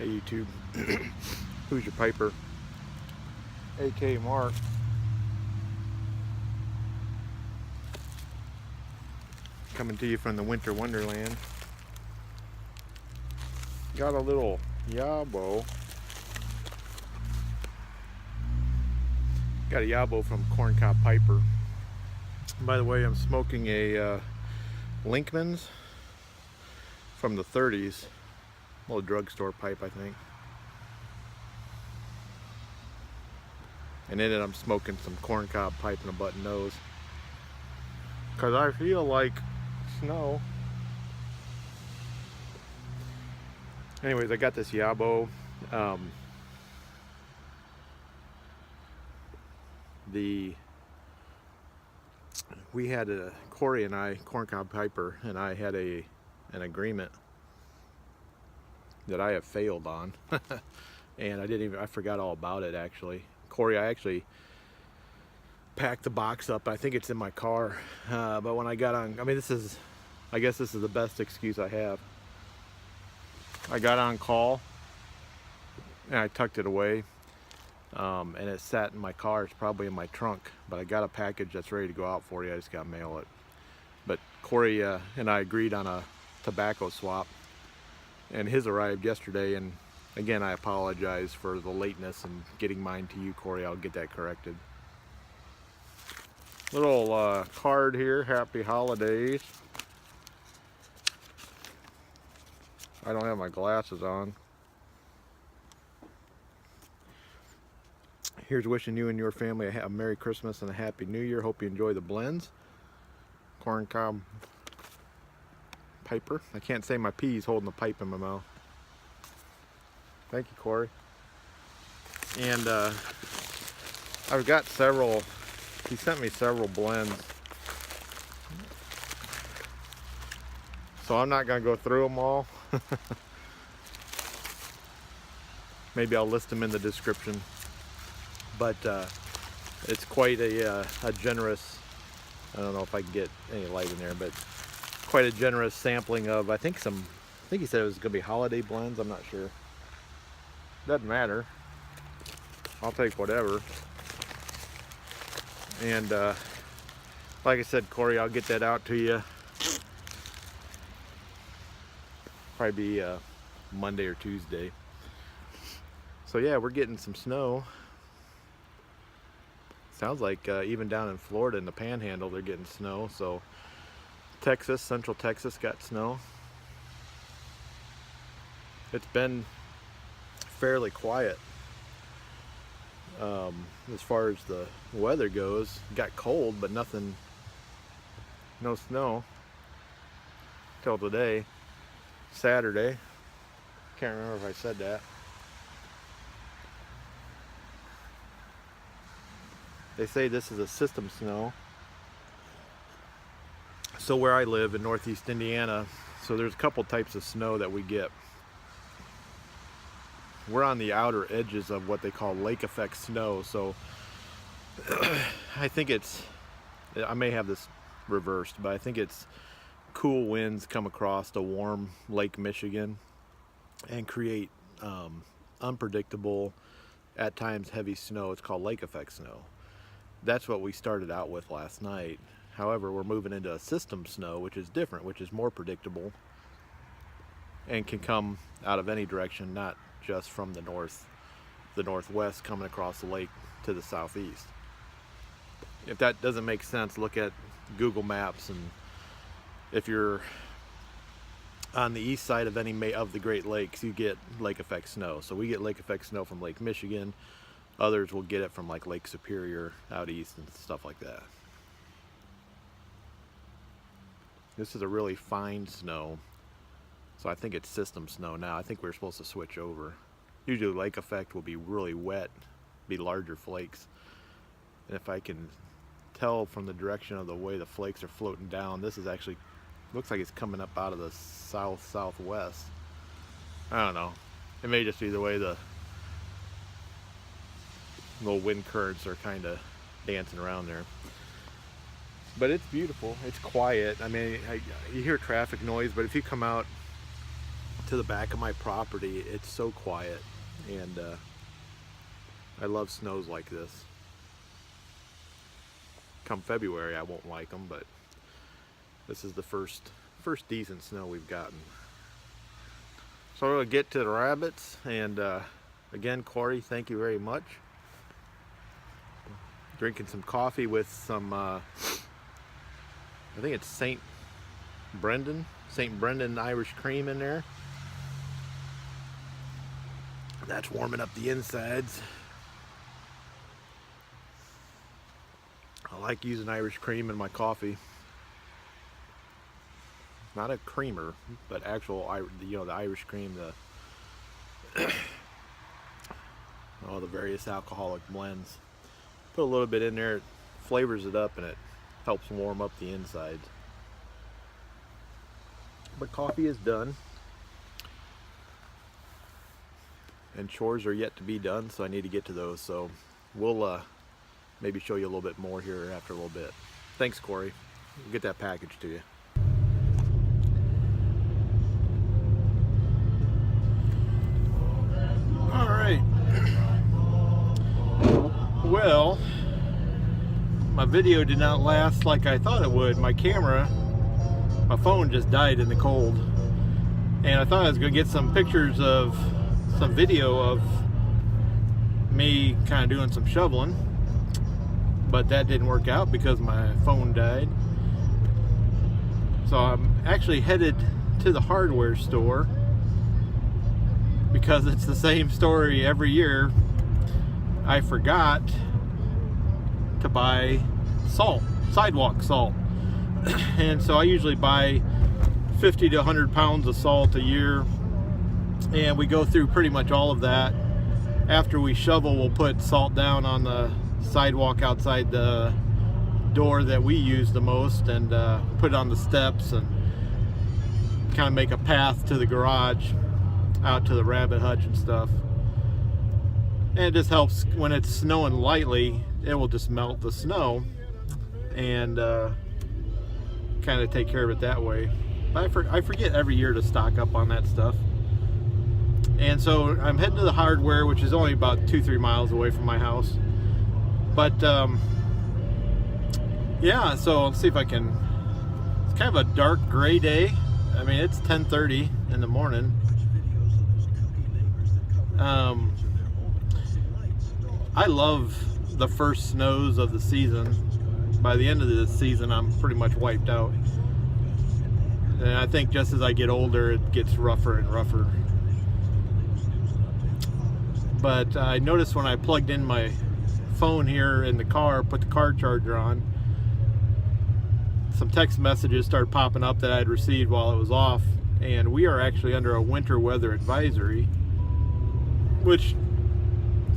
Hey YouTube, who's your piper? AK Mark. Coming to you from the winter wonderland. Got a little yabo. Got a yabo from Corncob Piper. By the way, I'm smoking a Linkman's from the 30s. Little drugstore pipe, I think. And in it I'm smoking some corncob pipe and a button nose. Cause I feel like snow. Anyways, I got this yabo. We had Corey and I, Corncob Piper and I had an agreement that I have failed on. And I forgot all about it actually. Corey, I actually packed the box up. I think it's in my car. But when I got on, I guess this is the best excuse I have. I got on call and I tucked it away. And it sat in my car. It's probably in my trunk, but I got a package that's ready to go out for you. I just got to mail it. But Corey and I agreed on a tobacco swap, and his arrived yesterday. And again, I apologize for the lateness and getting mine to you, Corey. I'll get that corrected. Little card here. Happy holidays. I don't have my glasses on. Here's wishing you and your family a Merry Christmas and a Happy New Year. Hope you enjoy the blends. Corncob Piper. I can't say my P's holding the pipe in my mouth. Thank you, Corey. And I've got several, he sent me several blends. So I'm not going to go through them all. Maybe I'll list them in the description. But it's quite a generous, I don't know if I can get any light in there, but quite a generous sampling of, I think he said it was going to be holiday blends. I'm not sure. Doesn't matter. I'll take whatever. And like I said, Corey, I'll get that out to you. Probably be Monday or Tuesday. So yeah, we're getting some snow. Sounds like even down in Florida in the Panhandle they're getting snow. So Texas, Central Texas got snow. It's been fairly quiet as far as the weather goes. It got cold, but no snow till today, Saturday. Can't remember if I said that. They say this is a system snow. So where I live in Northeast Indiana, so there's a couple types of snow that we get. We're on the outer edges of what they call lake effect snow. So I think I may have this reversed, but I think it's cool winds come across the warm Lake Michigan and create unpredictable, at times heavy snow. It's called lake effect snow. That's what we started out with last night. However, we're moving into a system snow, which is different, which is more predictable and can come out of any direction, not just from the northwest coming across the lake to the southeast. If that doesn't make sense, look at Google Maps, and if you're on the east side of any of the Great Lakes, you get lake effect snow. So we get lake effect snow from Lake Michigan. Others will get it from like Lake Superior out east and stuff like that. This is a really fine snow. So I think it's system snow now. I think we're supposed to switch over. Usually lake effect will be really wet, be larger flakes. And if I can tell from the direction of the way the flakes are floating down, this is actually, looks like it's coming up out of the southwest. I don't know. It may just be the way the little wind currents are kind of dancing around there. But it's beautiful. It's quiet. I mean, you hear traffic noise, but if you come out to the back of my property. It's so quiet, and I love snows like this. Come February, I won't like them, but this is the first decent snow we've gotten. So we'll get to the rabbits, and again, Corey, thank you very much. Drinking some coffee with some, I think it's St. Brendan Irish cream in there. That's warming up the insides. I like using Irish cream in my coffee. Not a creamer, but actual, you know, the Irish cream, all the various alcoholic blends. Put a little bit in there, it flavors it up, and it helps warm up the insides. But coffee is done, and chores are yet to be done, so I need to get to those. So we'll maybe show you a little bit more here after a little bit. Thanks, Corey. We'll get that package to you. All right. Well, my video did not last like I thought it would. My phone just died in the cold, and I thought I was going to get some pictures of some video of me kind of doing some shoveling, but that didn't work out because my phone died. So I'm actually headed to the hardware store because it's the same story every year. I forgot to buy salt, sidewalk salt. And so I usually buy 50 to 100 pounds of salt a year, and we go through pretty much all of that. After we shovel, we'll put salt down on the sidewalk outside the door that we use the most, and put it on the steps and kind of make a path to the garage out to the rabbit hutch and stuff. And it just helps when it's snowing lightly. It will just melt the snow and kind of take care of it that way. But I forget every year to stock up on that stuff. And so I'm heading to the hardware, which is only about 2-3 miles away from my house. But yeah, so let's see if I can. It's kind of a dark gray day. I mean, it's 10:30 in the morning. I love the first snows of the season. By the end of the season, I'm pretty much wiped out. And I think just as I get older, it gets rougher and rougher. But I noticed when I plugged in my phone here in the car, put the car charger on, some text messages started popping up that I had received while it was off. And we are actually under a winter weather advisory, which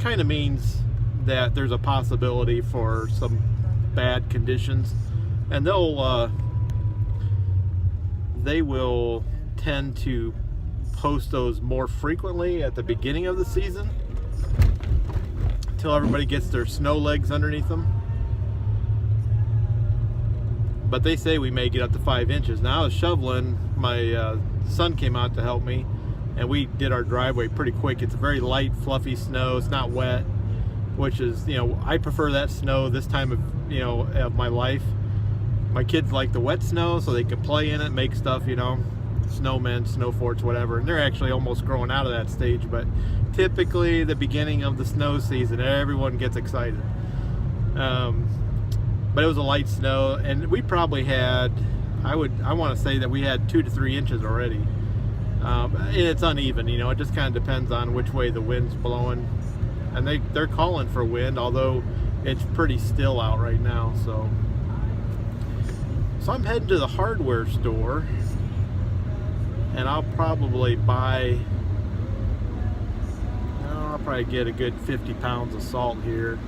kind of means that there's a possibility for some bad conditions, and they will tend to post those more frequently at the beginning of the season until everybody gets their snow legs underneath them. But they say we may get up to 5 inches. Now I was shoveling, my son came out to help me, and we did our driveway pretty quick. It's very light, fluffy snow. It's not wet, which is, you know, I prefer that snow this time of, you know, of my life. My kids like the wet snow so they can play in it, make stuff, you know, snowmen, snow forts, whatever. And they're actually almost growing out of that stage. But typically the beginning of the snow season, everyone gets excited. But it was a light snow, and we probably had, I want to say that we had 2 to 3 inches already. And it's uneven, you know, it just kind of depends on which way the wind's blowing. And they're calling for wind, although it's pretty still out right now. So I'm heading to the hardware store, and I'll probably I'll probably get a good 50 pounds of salt here.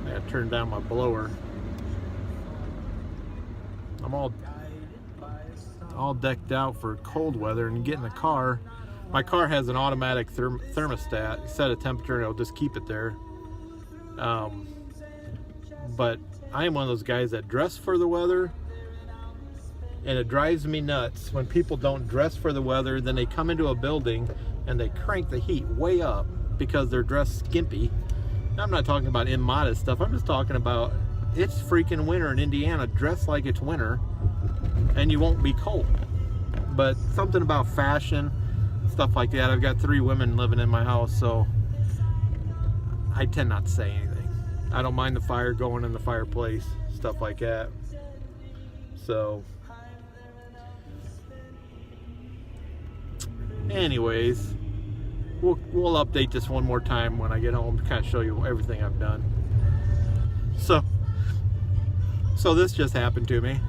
I gotta turn down my blower. I'm all decked out for cold weather, and get in the car. My car has an automatic thermostat. You set a temperature and it'll just keep it there. But I am one of those guys that dress for the weather, And it drives me nuts when people don't dress for the weather, then they come into a building and they crank the heat way up because they're dressed skimpy. I'm not talking about immodest stuff. I'm just talking about it's freaking winter in Indiana. Dress like it's winter and you won't be cold. But something about fashion, stuff like that. I've got 3 women living in my house, so I tend not to say anything. I don't mind the fire going in the fireplace, stuff like that. So anyways, we'll update this one more time when I get home to kind of show you everything I've done. So this just happened to me.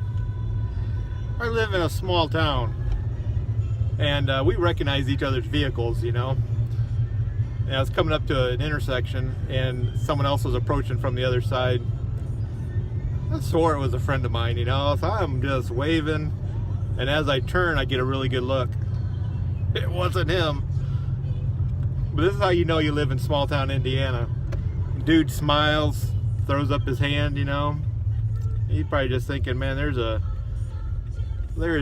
I live in a small town, and we recognize each other's vehicles, you know. And I was coming up to an intersection, and someone else was approaching from the other side. I swore it was a friend of mine, you know, so I'm just waving, and as I turn, I get a really good look. It wasn't him. But this is how you know you live in small town Indiana. Dude smiles, throws up his hand, you know. He's probably just thinking, man, there is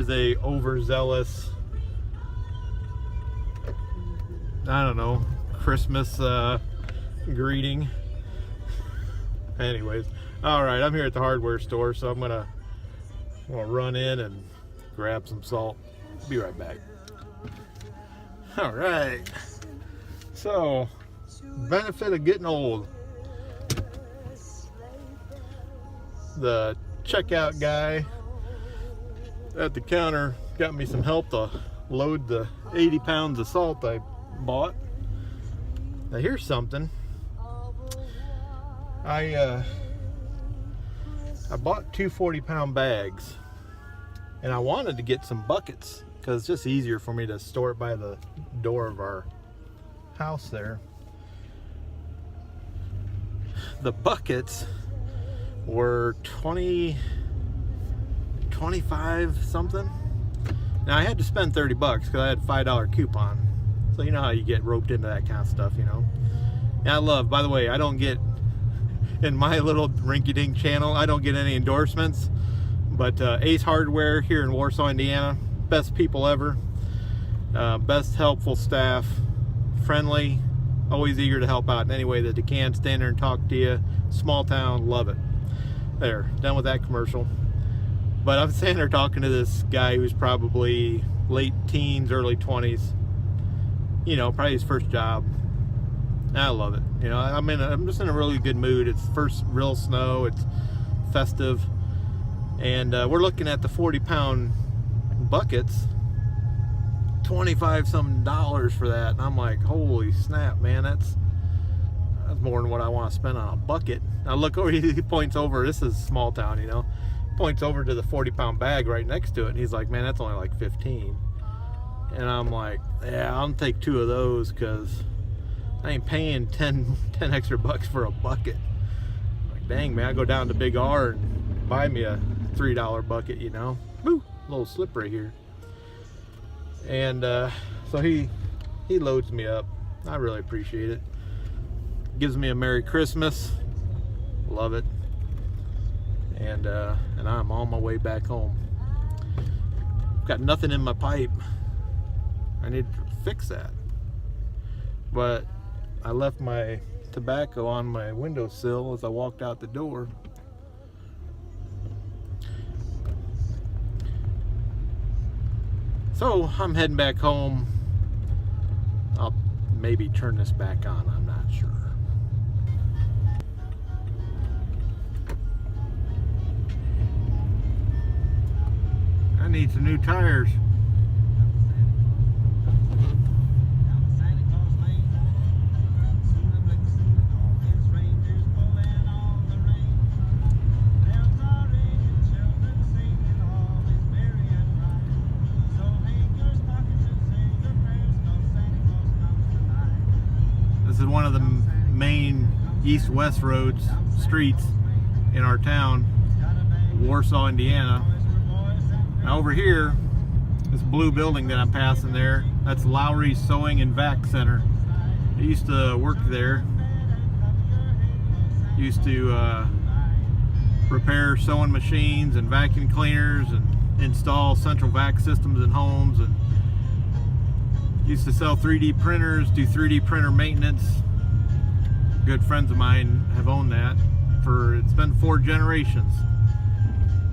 a overzealous, I don't know, Christmas greeting. Anyways, all right, I'm here at the hardware store, so I'm gonna run in and grab some salt. Be right back. All right, so benefit of getting old. The checkout guy at the counter got me some help to load the 80 pounds of salt I bought. Now here's something. I bought 2 40-pound bags, and I wanted to get some buckets because it's just easier for me to store it by the door of our house there. The buckets were 25 something. Now I had to spend 30 bucks because I had a $5 coupon. So you know how you get roped into that kind of stuff, you know. And I love, by the way, I don't get, in my little rinky-dink channel, I don't get any endorsements, but Ace Hardware here in Warsaw, Indiana, best people ever, best helpful staff, friendly, always eager to help out in any way that they can, stand there and talk to you. Small town, love it. There, done with that commercial. But I'm standing there talking to this guy who's probably late teens, early 20s. You know, probably his first job. I love it. You know, I'm just in a really good mood. It's first real snow. It's festive, and we're looking at the 40-pound buckets. $25 something for that, and I'm like, holy snap, man! That's more than what I want to spend on a bucket. Now look over. He points over. This is small town, you know. Points over to the 40-pound bag right next to it, and he's like, man, that's only like 15. And I'm like, yeah, I'll take 2 of those because I ain't paying 10 extra bucks for a bucket. Like, dang, man, I go down to Big R and buy me a $3 bucket, you know. Woo, a little slippery here. And so he loads me up. I really appreciate it. Gives me a Merry Christmas. Love it. And I'm on my way back home. Got nothing in my pipe. I need to fix that. But I left my tobacco on my windowsill as I walked out the door. So I'm heading back home. I'll maybe turn this back on, I'm not sure. I need some new tires. This is one of the main east-west roads, streets in our town, Warsaw, Indiana. Now over here, this blue building that I'm passing there, that's Lowry's Sewing and Vac Center. I used to work there. Used to repair sewing machines and vacuum cleaners and install central vac systems in homes, and used to sell 3D printers, do 3D printer maintenance. Good friends of mine have owned that for, it's been 4 generations.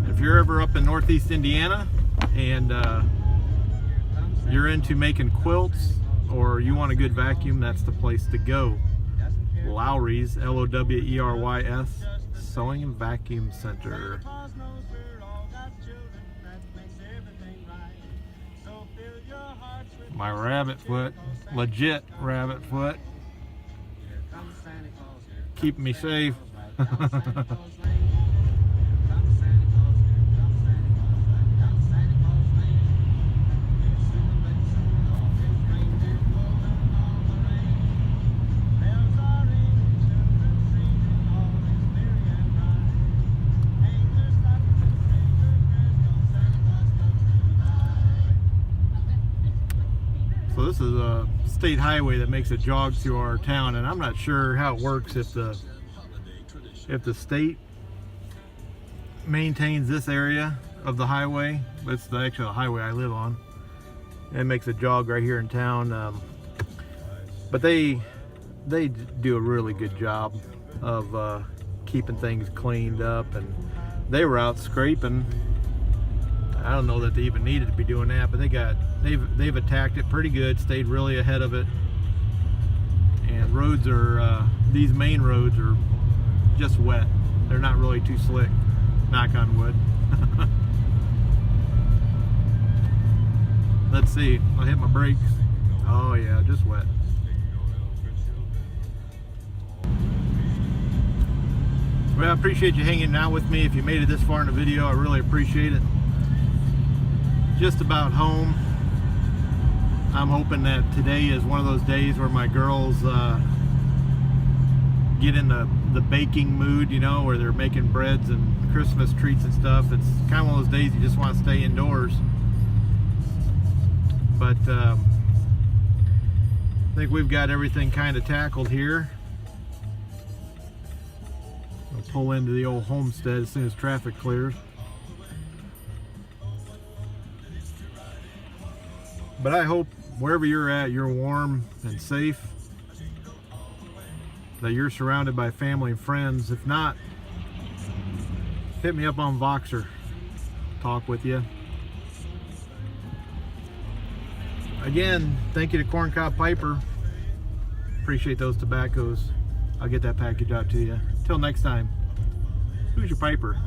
If you're ever up in Northeast Indiana and you're into making quilts or you want a good vacuum, that's the place to go. Lowry's, L-O-W-E-R-Y-S, Sewing and Vacuum Center. My rabbit foot, legit rabbit foot, keeping me safe. So this is a state highway that makes a jog through our town, and I'm not sure how it works if the state maintains this area of the highway. It's actually the highway I live on. It makes a jog right here in town, but they do a really good job of keeping things cleaned up, and they were out scraping. I don't know that they even needed to be doing that, but they've attacked it pretty good, stayed really ahead of it. And roads are, these main roads are just wet. They're not really too slick, knock on wood. Let's see, I'll hit my brakes. Oh yeah, just wet. Well, I appreciate you hanging out with me. If you made it this far in the video, I really appreciate it. Just about home. I'm hoping that today is one of those days where my girls get in the baking mood, you know, where they're making breads and Christmas treats and stuff. It's kind of one of those days you just want to stay indoors. But I think we've got everything kind of tackled here. I'll pull into the old homestead as soon as traffic clears. But I hope wherever you're at, you're warm and safe, that you're surrounded by family and friends. If not, hit me up on Voxer. Talk with you. Again, thank you to Corncob Piper. Appreciate those tobaccos. I'll get that package out to you. Till next time, who's your piper?